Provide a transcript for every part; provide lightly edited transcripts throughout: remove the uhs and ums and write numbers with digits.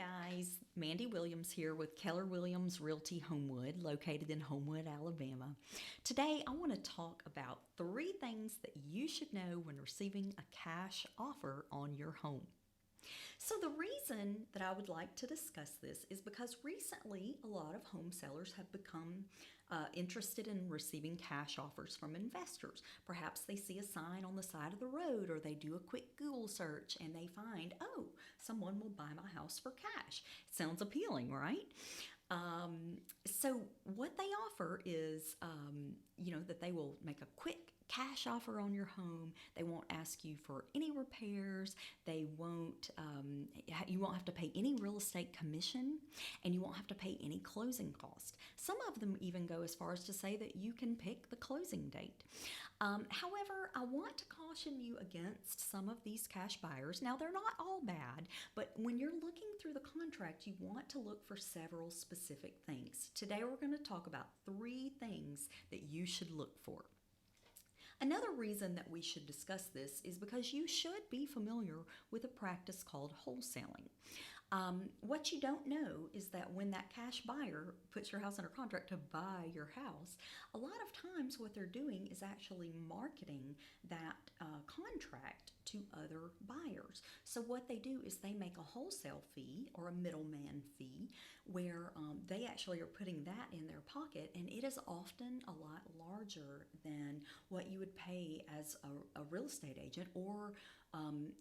guys, Mandy Williams here with Keller Williams Realty Homewood, located in Homewood, Alabama. Today, I want to talk about 3 things that you should know when receiving a cash offer on your home. So, the reason that I would like to discuss this is because recently a lot of home sellers have become interested in receiving cash offers from investors. Perhaps they see a sign on the side of the road, or they do a quick Google search and they find, oh, someone will buy my house for cash. It sounds appealing, right? So what they offer is, that they will make a quick cash offer on your home. They won't ask you for any repairs. They won't. You won't have to pay any real estate commission, and you won't have to pay any closing cost. Some of them even go as far as to say that you can pick the closing date. However, I want to caution you against some of these cash buyers. Now, they're not all bad, but when you're looking through the contract, you want to look for several specific things. Today, we're going to talk about 3 things that you should look for. Another reason that we should discuss this is because you should be familiar with a practice called wholesaling. What you don't know is that when that cash buyer puts your house under contract to buy your house, a lot of times what they're doing is actually marketing that contract to other buyers. So what they do is they make a wholesale fee or a middleman fee where they actually are putting that in their pocket, and it is often a lot larger than what you would pay as a real estate agent or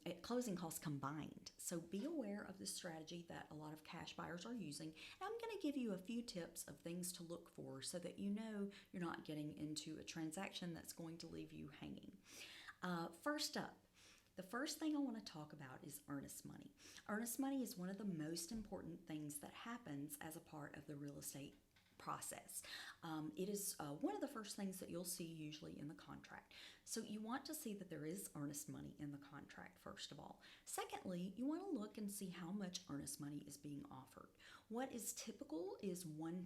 at closing costs combined. So be aware of the strategy that a lot of cash buyers are using. And I'm going to give you a few tips of things to look for so that you know you're not getting into a transaction that's going to leave you hanging. First up, the first thing I want to talk about is earnest money. Earnest money is one of the most important things that happens as a part of the real estate process. It is one of the first things that you'll see usually in the contract. So you want to see that there is earnest money in the contract, first of all. Secondly, you want to look and see how much earnest money is being offered. What is typical is 1%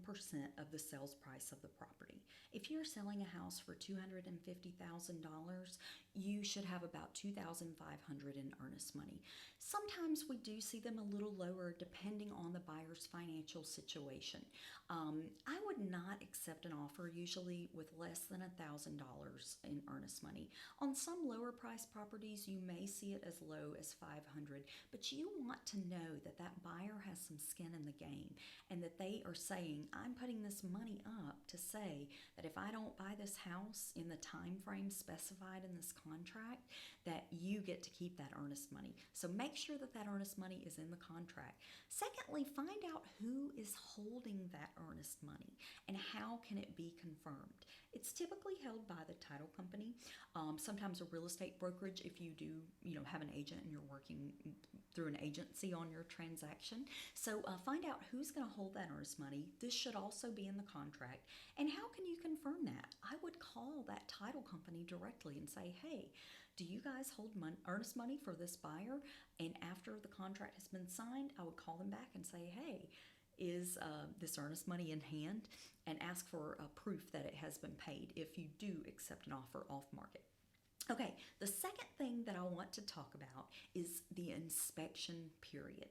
of the sales price of the property. If you're selling a house for $250,000, you should have about $2,500 in earnest money. Sometimes we do see them a little lower depending on the buyer's financial situation. I would not accept an offer usually with less than $1,000 in earnest money. On some lower price properties, you may see it as low as $500, but you want to know that that buyer has some skin in the game and that they are saying, I'm putting this money up to say that if I don't buy this house in the time frame specified in this contract, that you get to keep that earnest money. So make sure that that earnest money is in the contract. Secondly, find out who is holding that earnest money and how can it be confirmed. It's typically held by the title company, sometimes a real estate brokerage if you do, have an agent and you're working through an agency on your transaction. So find out who's going to hold that earnest money. This should also be in the contract. And how can you confirm that? I would call that title company directly and say, hey, do you guys hold earnest money for this buyer? And after the contract has been signed, I would call them back and say, hey, is this earnest money in hand, and ask for proof that it has been paid if you do accept an offer off market. Okay, the second thing that I want to talk about is the inspection period.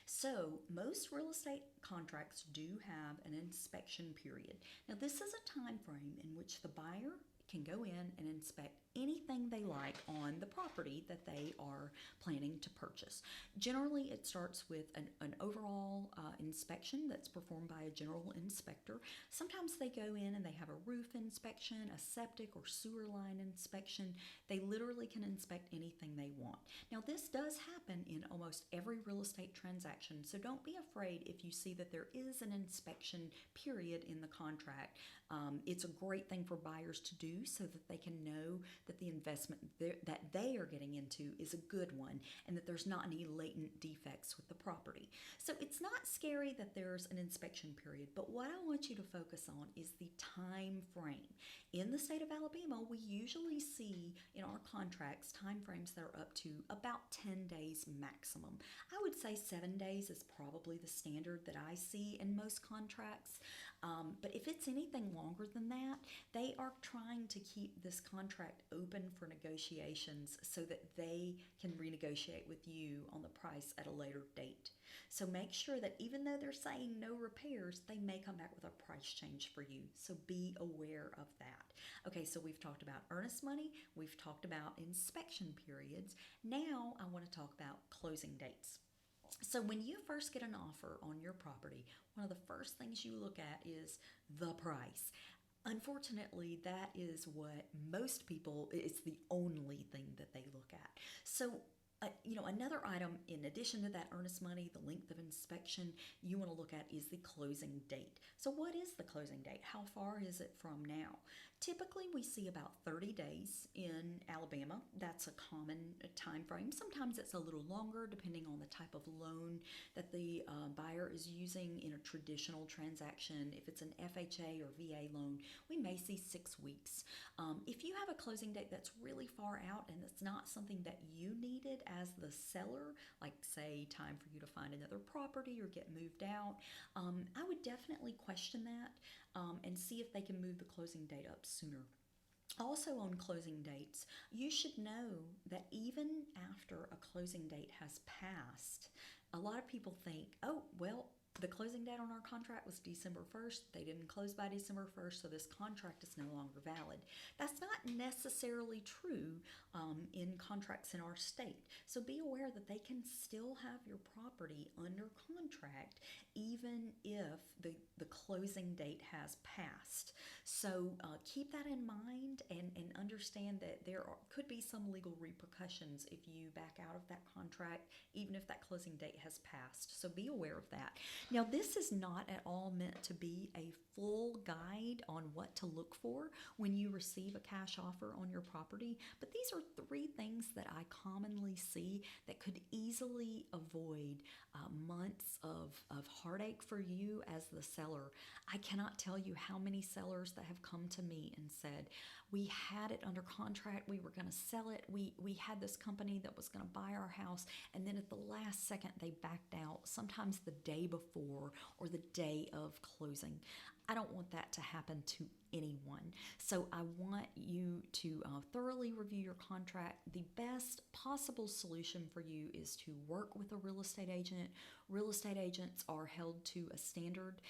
So most real estate contracts do have an inspection period. Now this is a time frame in which the buyer can go in and inspect anything they like on the property that they are planning to purchase. Generally, it starts with an overall inspection that's performed by a general inspector. Sometimes they go in and they have a roof inspection, a septic or sewer line inspection. They literally can inspect anything they want. Now, this does happen in almost every real estate transaction, so don't be afraid if you see that there is an inspection period in the contract. It's a great thing for buyers to do so that they can know that the investment that they are getting into is a good one and that there's not any latent defects with the property. So it's not scary that there's an inspection period, but what I want you to focus on is the time frame. In the state of Alabama, we usually see in our contracts time frames that are up to about 10 days maximum. I would say 7 days is probably the standard that I see in most contracts. But if it's anything longer than that, they are trying to keep this contract open for negotiations so that they can renegotiate with you on the price at a later date. So make sure that even though they're saying no repairs, they may come back with a price change for you. So be aware of that. Okay, so we've talked about earnest money, we've talked about inspection periods. Now I want to talk about closing dates. So when you first get an offer on your property, one of the first things you look at is the price. Unfortunately, that is what most people, it's the only thing that they look at. So, another item in addition to that earnest money, the length of inspection, you want to look at is the closing date. So, what is the closing date? How far is it from now? Typically, we see about 30 days in Alabama. That's a common time frame. Sometimes it's a little longer depending on the type of loan that the buyer is using in a traditional transaction. If it's an FHA or VA loan, we may see 6 weeks. If you have a closing date that's really far out and it's not something that you needed as the seller, like say time for you to find another property or get moved out, I would definitely question that and see if they can move the closing date up sooner. Also, on closing dates, you should know that even after a closing date has passed, a lot of people think, oh, well, the closing date on our contract was December 1st. They didn't close by December 1st, so this contract is no longer valid. That's not necessarily true in contracts in our state. So be aware that they can still have your property under contract even if the closing date has passed. So keep that in mind and understand that could be some legal repercussions if you back out of that contract, even if that closing date has passed. So be aware of that. Now, this is not at all meant to be a full guide on what to look for when you receive a cash offer on your property, but these are 3 things that I commonly see that could easily avoid months of heartache for you as the seller. I cannot tell you how many sellers that have come to me and said, we had it under contract, we were going to sell it, we had this company that was going to buy our house, and then at the last second they backed out, sometimes the day before or the day of closing. I don't want that to happen to anyone. So I want you to thoroughly review your contract. The best possible solution for you is to work with a real estate agent. Real estate agents are held to a standard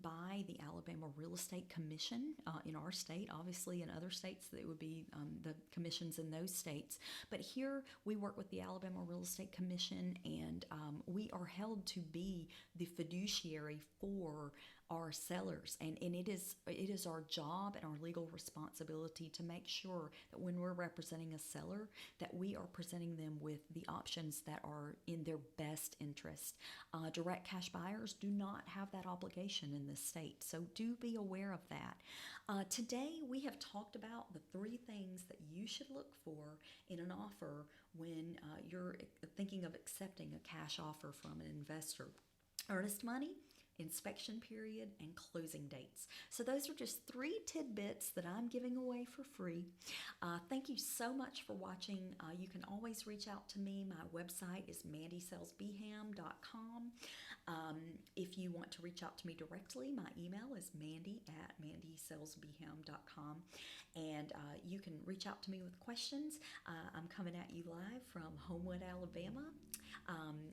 by the Alabama Real Estate Commission in our state. Obviously, in other states, it would be the commissions in those states. But here, we work with the Alabama Real Estate Commission, and we are held to be the fiduciary for our sellers, and it is our job and our legal responsibility to make sure that when we're representing a seller, that we are presenting them with the options that are in their best interest. Direct cash buyers do not have that obligation in this state, so do be aware of that. Today we have talked about the 3 things that you should look for in an offer when you're thinking of accepting a cash offer from an investor: earnest money, inspection period, and closing dates. So those are just 3 tidbits that I'm giving away for free. Thank you so much for watching. You can always reach out to me. My website is mandysellsbham.com. If you want to reach out to me directly, my email is mandy@mandysellsbham.com. And you can reach out to me with questions. I'm coming at you live from Homewood, Alabama,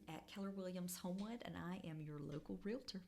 at Keller Williams Homewood, and I am your local realtor.